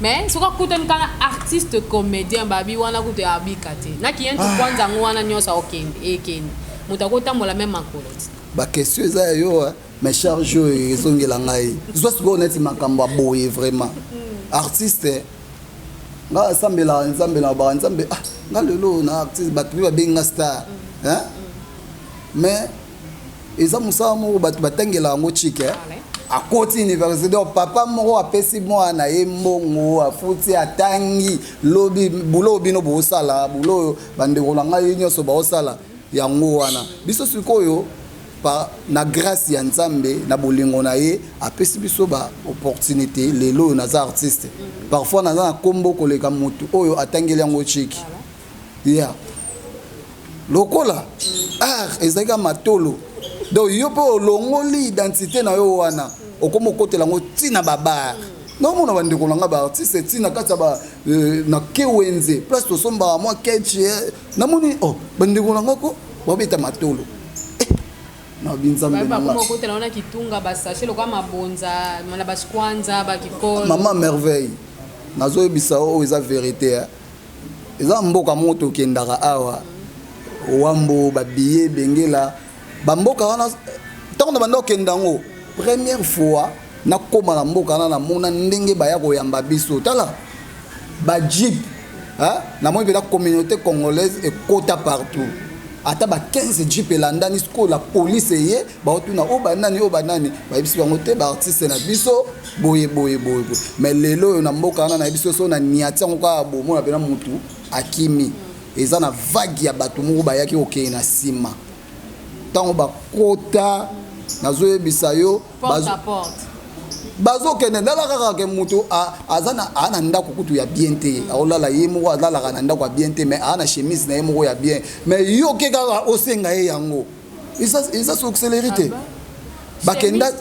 Mais ce qu'on écoute un artiste comédien babi wana koute abikate na kientu kwanza ngwana nyosa okende ekende mutakota mola même makoloti ba question za yo mais charge ezongela ngai zo siko neti makambo boye vraiment artiste nga sambela ba nzambe nga lelo na artiste ba tuba benga star hein mais eza musamo batengela ngo chike à côté université papa moko apesi mwana ye mbongo afuti atangi lobi bulo bino bosala bulo bandeko na ngai nyoso bosala yango wana biso sikoyo pa na grâce ya nzambe na bolingo na ye apesi biso ba opportunité lelo na za artiste parfois na za kombo koleka mutu oyo atangeli yango chiki ya lokola ezaka matolo donc yo po longoli identité na yo wana okomo kotela ngo tina babar non mona bandeko langa ba artiste tina kata ba na kewenze place to somba moi kechi na moni bandeko langa ko bobeta matolo na binzambe na ba ko kotela ona kitunga ba sachet lo kwa mabonza mala ba kwanza ba kikol maman merveille nazo ebisa o eza vérité eza mboka moto kendaka awa wambo ba billet bengela bamboka wana tango na bando kendango première fois na koma na mboka na mona ndenge baya koyamba biso tala ba jeep hein na moi la communauté congolaise et kota partout ata ba 15 jeep elandani siko la police ye baotuna o banani bayebisi bango te baartiste na biso boye mais lelo oyo na mboka wana na biso so na niati yango kaka bomona mpena mutu akimi eza na vague ya bato moko bayaki kokeye na nsima ntango bakota nazoyebisa yo bazokende ndala kaka ke mutu ana ndako kutu ya bien te aolala ye moko alalaka na ndako ya bien te mais ana chemise na ye moko ya bien mais yo ke kaka osenga ye yango eza soxelerité bakenda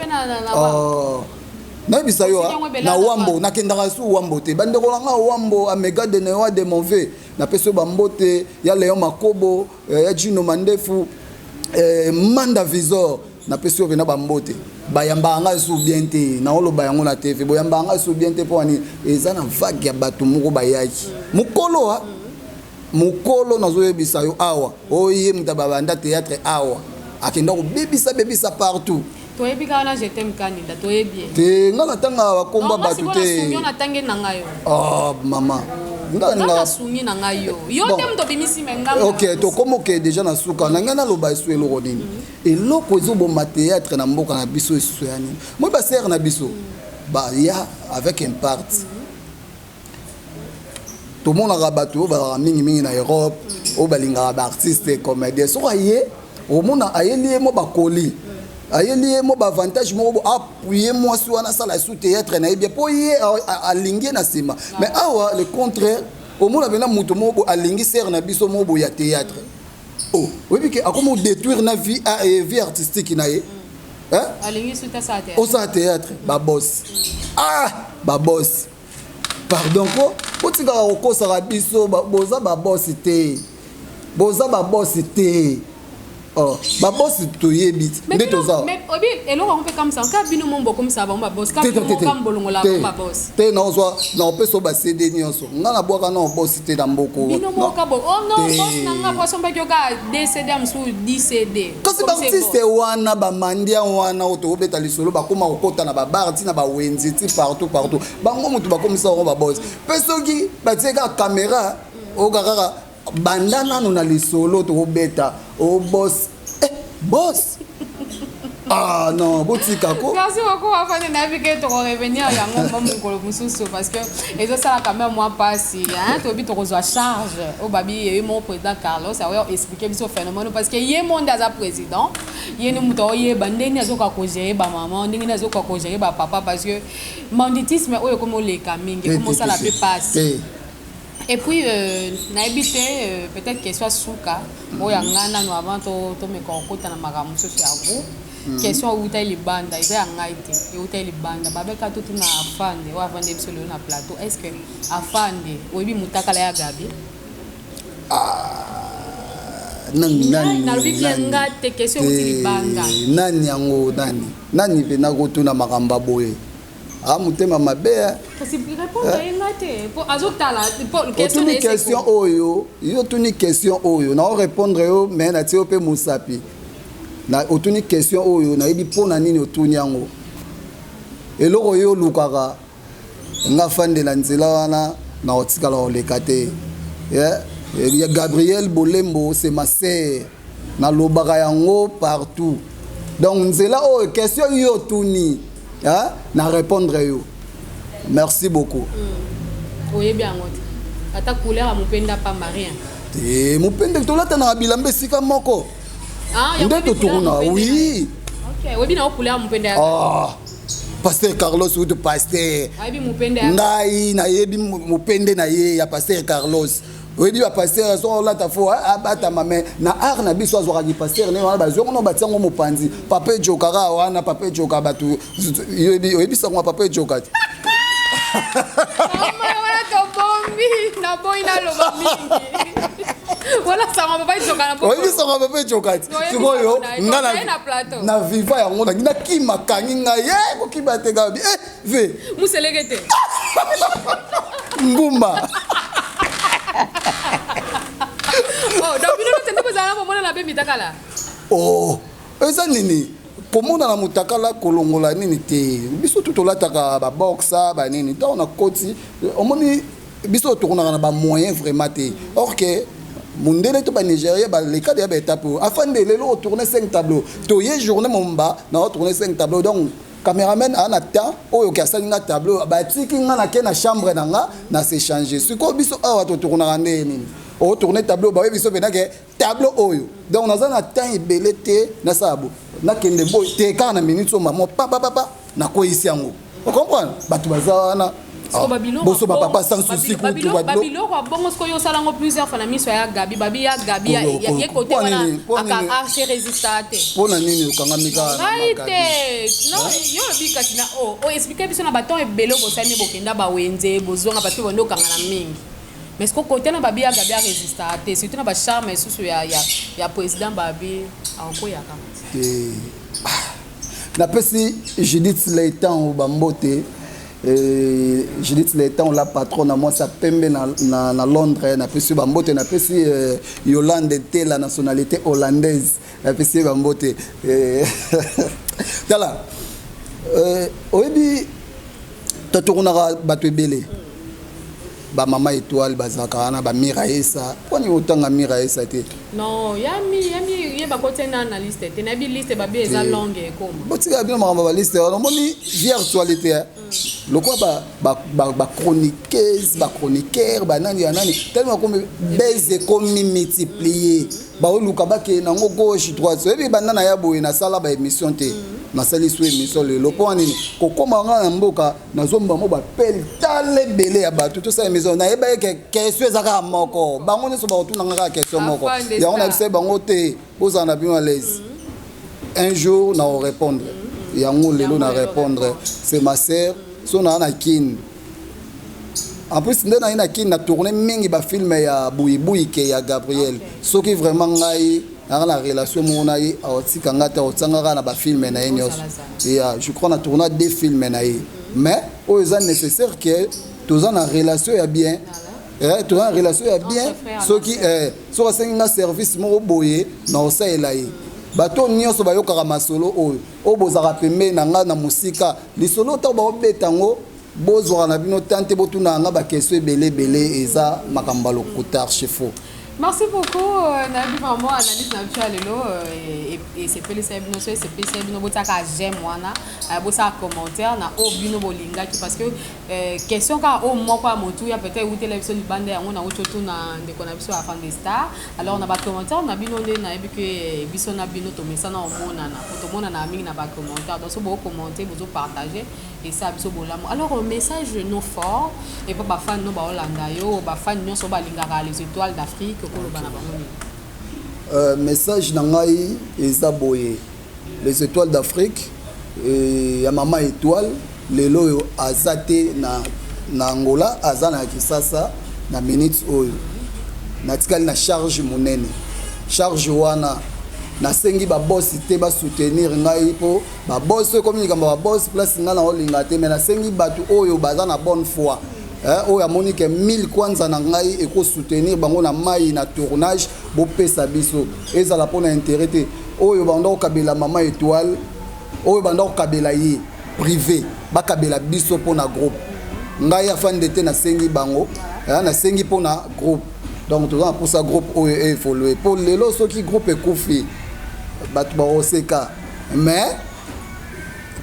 nayebisa yo na wambo nakendaka su wambo te bandeko nanga wambo amega de newa de mauvais napesi yo bambote ya Léon Makobo ya Gino Mandefu Manda Visor napesi yo pena bambote bayamba nga su bien te na oloba yango na TV boyamba nga su bien te po ani eza na vague ya bato moko bayaki mukolo nazoyebisa yo awa oye mutababanda théâtre awa akenda kobebisa partout toyebi kaka na jetem candidat toyebi te nga natanga bakomba bato te natange na ngayo mama sungi na ngayo yo te mto bimisi menga ok tokomoke déjà na suka na ngai naloba esu eloko nini eloko ezoboma théâtre na mboka na biso esu ya nini moi basere na biso baya avec impact tomonaka bato oyo bazalaka mingimingi na Europe oyo balingaka baartiste comédien soko aye omona ayeli ye mo bakoli ayeli ye mo bavantage moko appuye mwasi wana asala esu théâtre na ye bien mpo ye alingi ye na nsima mais awa le contraire omona mpena moto moko alingi sere na biso moko ya théâtre oyebi ke akoma odétruire na vie artistique na ye osala théâtre babosi babosi pardon ko otikaka kokosaka biso boza babosi te babosi toyebi nde toza te naozwa na opeso basede nyonso nga na bwaka na obosi te na mboko kasi baartiste wana bamandia wana oyo tokobeta lisolo bakoma kokota na babar ti na bawenzi ti partout bango motu bakomisa bango babosi mpe soki batie kaka kamera okakaka banda nano na lisolo tokobeta boss boss non botika ko merci beaucoup afin de naviguer to revenir yango mongolo mususu parce que ezo sala quand même moi passi to bi to reçoit charge au babi et mon président Carlos a expliqué biso phénomène parce que yé monde as président yé ni muto yé bandeni azoka ko gérer ba maman ndingi azoka ko gérer ba papa parce que banditisme oyo comme les camingi comment ça la peut passer. Et puis, peut-être qu'elle soit souka, ou yangana nous avant to me konkuta na magamuso sur vous. Question où t'es les bandes, il y a un été, et où t'es les bandes. Babeka tout na afande, ou afande absolument na plateau. Est-ce que afande, ou bi mutaka la gabi? Nani yango nani pe na kotuna makamba boye. Mutema mabea otuni question oyo yo tuni question oyo na répondre yo mais na tie pe musapi na otuni question oyo na yebi pona nini otuni yango eloko yo lukaka nga fande la nzela wana na otikala oleka te ya Gabriel Bolembo c'est ma sœur na lobaka yango partout donc nzela oyo question yo tuni na répondre yo merci beaucoup oye bien ngote ata couleur mupenda pa marien mupenda tolata na bilambe sika moko nde totourna oui OK oye bien couleur mupenda pasteur Carlos ou de pasteur ayebi mupenda ngai na yebi mupende na ye ya pasteur Carlos oyebi ba pasteur so la ta fo abata mame na art na biso azwaka ki pasteur ne wana bazongo no batiango mopanzi papa jokara wana papa joka batu oyebi sango papa joka wala to bombi na boina lo mingi wala sango papa joka na oyebi sango papa joka sikoyo ngala na viva yango na kima kangi ngaye ko kibate gabi ve muselekete mbumba donc nous tente bezala pomona na be mitakala eza nini pomona na mutakala kolongola nini te biso tutolataka ba boxa ba nini ta on a koti omoni biso tokonaka na ba moyen vraiment te or que Mundele to ba Nigeria ba les cas de ba étape afin de lelo tourner 5 tableaux to ye journée momba na tourner 5 tableaux donc caméraman a na temps oyo ka salinga tableau ba tiki nga na ke na chambre nanga na s'échanger siko biso awa to tourner ande nini o tourner tableau ba biso bena ke tableau oyo donc na na temps ebele te na sabo na kende boy te ka na minute so mama papa na ko isi yango on comprend batu bazana boso papa sans souci pour tout babilo kwa bongo sko yo salango plusieurs fois na miso ya Gabi babi ya Gabi ya côté wana aka se résistate pona nini ukanga mika right non yo bika tina o expliquer biso na baton ebelo bosani bokenda ba wenze bozonga parce que bondo kanga na mingi mais ce côté na babi ya Gabi ya résistate surtout na ba charme susu ya président babi akoya kama na pesi Judith Leitan Bambote Judith Leitan la patronne à moi ça pembe na Londres na pesi Bambote na pesi Yolande T la nationalité hollandaise na pesi Bambote tala oyebi totournera batwebele ba mama étoile bazakana ba Miraesa kwani utanga Miraesa te non yami yeba côté na analyste te na bi liste ba bi eza longue comme botika bien mama ba liste on moni virtualité lokwa ba chroniqueuse ba chroniqueur ba nani ya nani tellement comme base comme multiplier ba oluka ba ke na ngo gauche droite so ebi banana ya boye na sala ba émission te na sali sou émission le lopo nini kokoma nga na mboka na zomba mo ba pel tale belé ya bato tout ça émission na eba ke question ezaka moko bango ne so ba otuna nga question moko ya on a dit bango te ozana bien à l'aise un jour na répondre yango lelo na répondre c'est ma sœur son na kin en plus ndena ina kin na tourner mingi ba film ya Buibuy ke ya Gabriel ce qui vraiment ngai dans la relation mona yi aotika ngata otsanga na ba film na yenyos et je crois na tourner deux films na yi mais o est nécessaire que tous en relation ya bien tous en relation ya bien ce qui so ka senga service mo boye na osaela yi bato nyonso bayokaka masolo oyo o bozaka pembe na nga na musika lisolo to ba obetango bozwa na bino tante botuna nga ba question ebele eza makambalo kuta archifo. Merci beaucoup Nabi vraiment analyse na lelo et c'est peu les bino c'est peu bino botaka j'aime wana bosa commentaire na o bino bolinga parce que question ka o moko a motu ya peut-être ou télévision du bande yango na oto na ndeko na biso afin des stars alors on a ba commentaire na bino nde na que biso na bino to mesa na omona na to mona na mingi na ba commentaire donc so bo commenter bozo partager et ça biso bolamo alors un message non fort et pas ba fan no ba Holanda yo ba fan nyonso ba lingaka les étoiles d'Afrique. Message nangai eza boye les étoiles d'Afrique et ya mama étoile lelo yo azate na Angola azana kisasa na minutes oyo na tikali na charge monene charge wana na sengi ba boss te ba soutenir ngai po ba boss comme ni kamba ba boss place ngana olinga te mais na sengi batu oyo bazana bonne foi oyo amoni ke 1000 kwanza na ngai eko soutenir bango na mai na tournage bo pesa biso ezala pona intérêt te oyo bando kabela mama étoile oyo bando kabela yi privé ba kabela biso pona groupe ngai afande te na sengi bango na sengi pona groupe donc tout ça pour ça groupe oyo évoluer pour lelo soki groupe ekufi batu ba oseka mais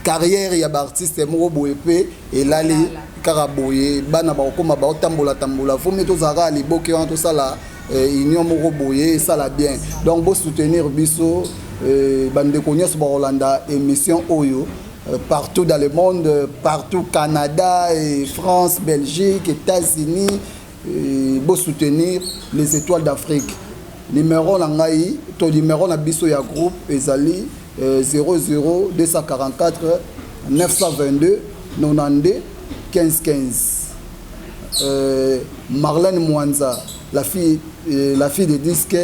carrière ya ba artiste mo boye pe elali karaboye bana ba okoma ba tambola faut mettre zara liboke on tout ça là union moko boye ça la bien donc bo soutenir biso bande konyo so ba Hollanda émission oyo partout dans le monde partout Canada et France Belgique États-Unis bo soutenir les étoiles d'Afrique numéro na ngai to numéro na biso ya groupe ezali 00 244 922 92 15 15. Marlène Mwanza, la fille de disque,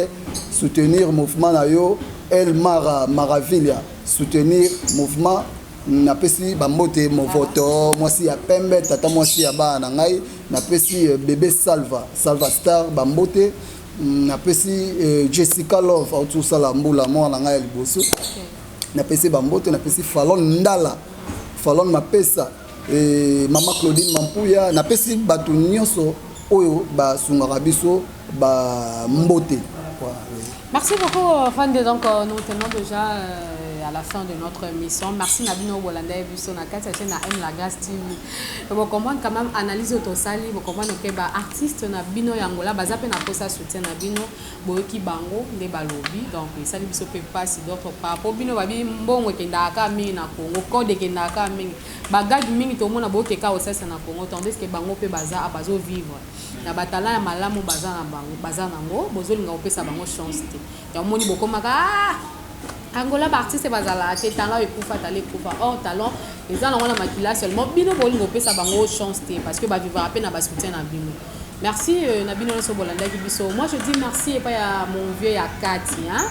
soutenir mouvement nayo. El Maravilia, soutenir mouvement. Napesi bambote movoto, moi si ya pembe, tata moi si ya ba nangai. Napesi bébé Salva Star bambote. Napesi Jessica Love, tout ça la mbula moi nangai liboso. Napesi bambote, napesi Fallon Ndala, Fallon mapesa. Et Mama Claudine Mampuya napesi batu nyonso oyo ba sungaka biso ba mbote. Voilà. Merci beaucoup, Fande. Donc, nous tenons déjà à la fin de notre émission. Merci Nabino Bolanda et Busso Nakata, chaîne M La Grâce TV. Vous comprenez quand même analyse autosali, vous comprenez que bah artiste Nabino Yangola, bazape na posa soutien Nabino, boeki bango de balobi. Donc, ça ne peut pas si d'autres pas. Pour bino babi mbongo kendaka mingi na Congo, code kendaka mingi. Bagage mingi to mona boke ka osasa na Congo, tandis que bango pe baza abazo vivre. Na batala ya malamu baza na bango, baza nango, bozolinga opesa bango chance te. Ya moni bokomaka Angola artiste bazala te talent et kufa talé kufa or talent les gens on a makila seulement bino bolingo pesa bango chance te parce que ba vivre à peine na ba soutien na bino. Merci Nabino Sobolanda qui biso. Moi je dis merci et pas à mon vieux ya Kati hein.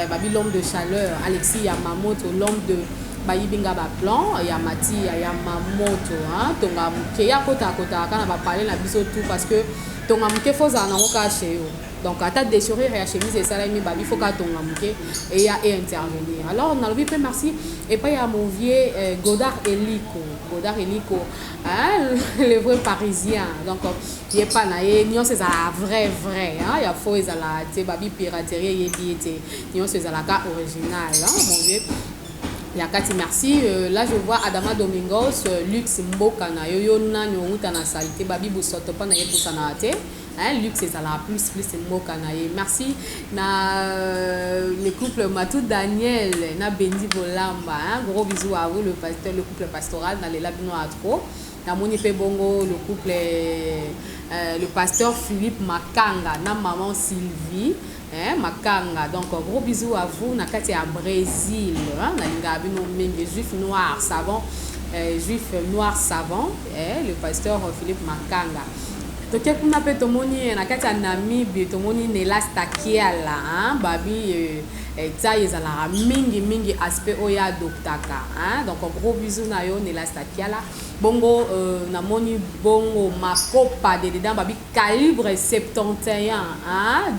Babi l'homme de chaleur, Alexis Yamamoto l'homme de Bayibinga ba plan, ya Mati ya Mamoto hein. Tonga muke ya kota kana ba parler na biso tout parce que tonga muke foza na ngoka chez yo. Donc, à ta déchirure et à chemise et ça, il faut qu'à ton amour et à intervenir. Alors, on a le fait merci. Et puis, il y a mon vieux Godard Elico. Godard Elico, hein, le vrai parisien. Donc, il n'y a pas de c'est la vrai. Il y a faux, il y a la babi piraterie, il y a la cas original. Mon vieux. Yakati, merci. Là, je vois Adama Domingos, Lux Mbokana, Yoyo Nanyo, Utana Salite, Babi Boussoto, Panaye Poussanate. Lux c'est la plus Mbokana. Merci. Le couple Matou Daniel, na Bendi Bolamba. Gros bisous à vous, le couple pastoral, dans les Labino Atro. Na Monipe Bongo, le couple, le pasteur Philippe Makanga, na maman Sylvie. Makanga, donc gros bisous à vous. Nakati à Brésil, juif noir savant, le pasteur Philippe Makanga. Donc on appelle Tomoni, Nakati à Namibie, Tomoni Nelas Takiala, babi ça ils ont mingi aspect oya doktaka, donc gros bisous na yo Nelas Takiala. Bongo namoni bongo makopa de dedans babi calibre 71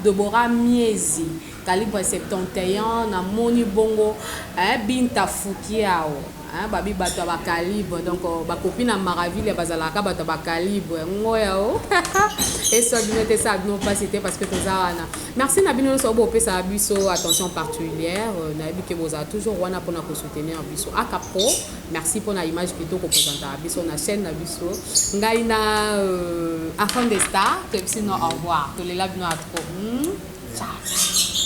Deborah Miezi calibre 71 namoni bongo Binta Fukiao babi bato ba calibre donc ba copine à Maraville bazalaka bato ba calibre ngoya o et ça binete ça non pas c'était parce que tozana merci Nabino Sobo pesa biso attention particulière nabi que vous a toujours wana pour nous soutenir biso akapo merci pour la image plutôt qu'on présente biso na chaîne na biso ngai na enfant des stars que sinon au revoir to les labino à trop ciao.